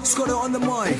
Scotty on the mic.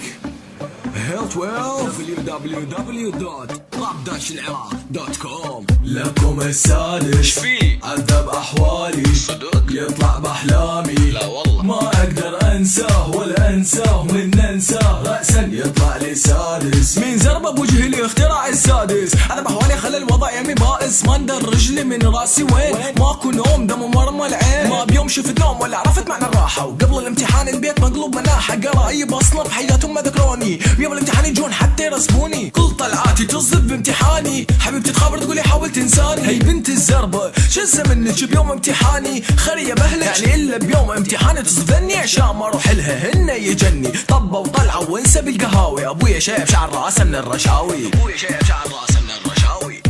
Hell 12 www.rap-العراق.com. لكم السادس شفي عذب احوالي صدق يطلع باحلامي لا والله ما اقدر انساه ولا انساه من انساه رأسا يطلع لي سادس مين زربه بوجهي اللي اخترع السادس عذب احوالي خلى الوضع يمي بائس ما ندر رجلي من راسي وين ماكو نوم دم مرمى العين ما بيوم شفت نوم ولا عرفت معنى الراحه وقبل الامتحان البيت مقلوب مناحه قرايب اصلا بحياتهم ما ذكروني بيوم الامتحان يجون حتى يرسموني كل طلعاتي تصدق بامتحاني حبيبتي تخابر تقولي حاول تنساني هي بنت الزربه شزه منك بيوم امتحاني خريه بهلك يعني الا بيوم امتحاني تصدني عشان ما اروح لها هن يجني طبه وطلعه وانسى بالقهاوي ابويا شايف شعر راسه من الرشاوي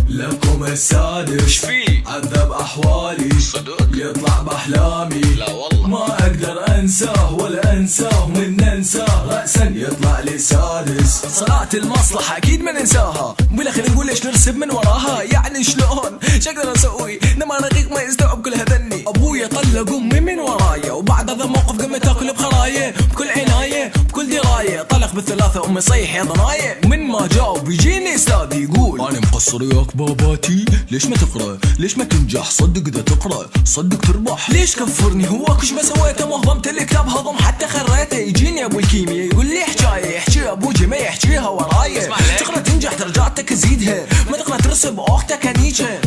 لكم السادس شفي عذب احوالي صدق يطلع باحلامي لا والله ما اقدر انساه ولا انساه من انساه رأسا يطلع لي سادس صلاة المصلحة أكيد ما ننساها وبالأخير نقول ليش نرسب من وراها يعني شلون شقدر أسوي دماغ رقيق ما يستوعب كل هذني أبويا طلق أمي من ورايا وبعد هذا الموقف قمت تاكل بخرايا بكل عناية بكل دراية طلق بالثلاثة أمي صيح يا ضنايا من ما جاوب يجيني أستاذ يقول أنا مقصر ياك باباتي ليش ما تقرأ ليش ما تنجح صدق إذا تقرأ صدق تربح ليش كفرني هو كش ما سويته ما هضمت الكتاب هضم حتى خريته يجيني أبو الكيمياء يقول لي حكاية يحكي أبوجي ما يحكيها ورايا تقرأ تنجح درجاتك تزيدها ما تقرأ ترسب أختك نيتشه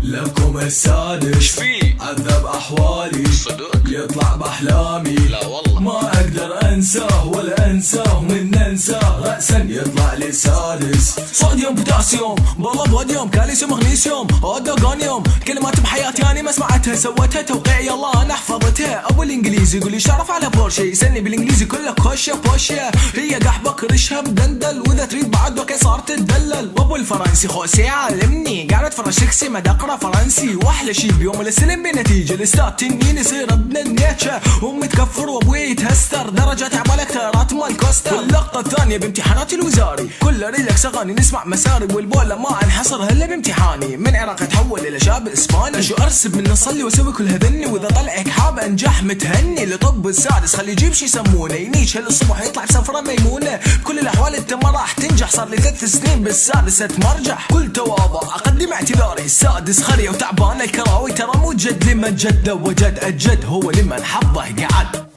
لكم السادس شفي عذب احوالي صدق يطلع باحلامي لا والله ما اقدر انساه ولا انساه من انساه رأسا يطلع لي سادس صوديوم بوتاسيوم بالله بوديوم كالسيوم مغنيسيوم اودوغونيوم كلمات بحياتي انا ما سمعتها سويتها توقيع يلا انا حفظتها ابو الانجليزي يقول لي شرف على بورشه يسالني بالانجليزي كله كوشه بوشه هي قحبه كرشها بدندل واذا تريد بعد اوكي صارت تدلل وابو الفرنسي خوسي علمني قاعد اتفرج شخصي ما اقرا فرنسي واحلى شي بيوم السلم بنتيجه الاستاذ تنين يصير ابن النيتشه امي تكفر وابوي يتهستر درجات عملك ترات مال كوستر واللقطه الثانيه بامتحانات الوزاري كله ريلكس اغاني نسمع مسارب والبوله ما انحصر هلا بامتحاني من عراق اتحول الى شاب اسباني شو ارسب من اصلي واسوي كل هذني واذا طلعك حاب انجح متهني لطب السادس خلي يجيب شي يسمونه ينيش هالصبح يطلع بسفره ميمونه بكل الاحوال انت ما راح تنجح صار لي 3 سنين بالسادسه مرجح كل تواضع اقدم اعتذاري السادس خريه وتعبان الكراوي ترى مو جد لمن جد وجد الجد هو لمن حظه قعد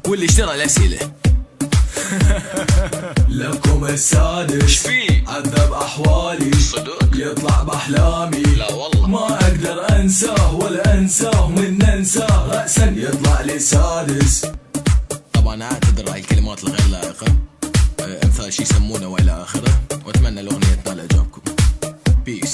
واللي اشترى الاسئله لكم السادس شفي عذب احوالي صدق يطلع باحلامي لا والله ما اقدر انساه ولا انساه من انساه رأسا يطلع لي سادس طبعا اعتذر هاي الكلمات الغير لائقه امثال شي يسمونه والى اخره واتمنى الاغنيه تنال اعجابكم بيس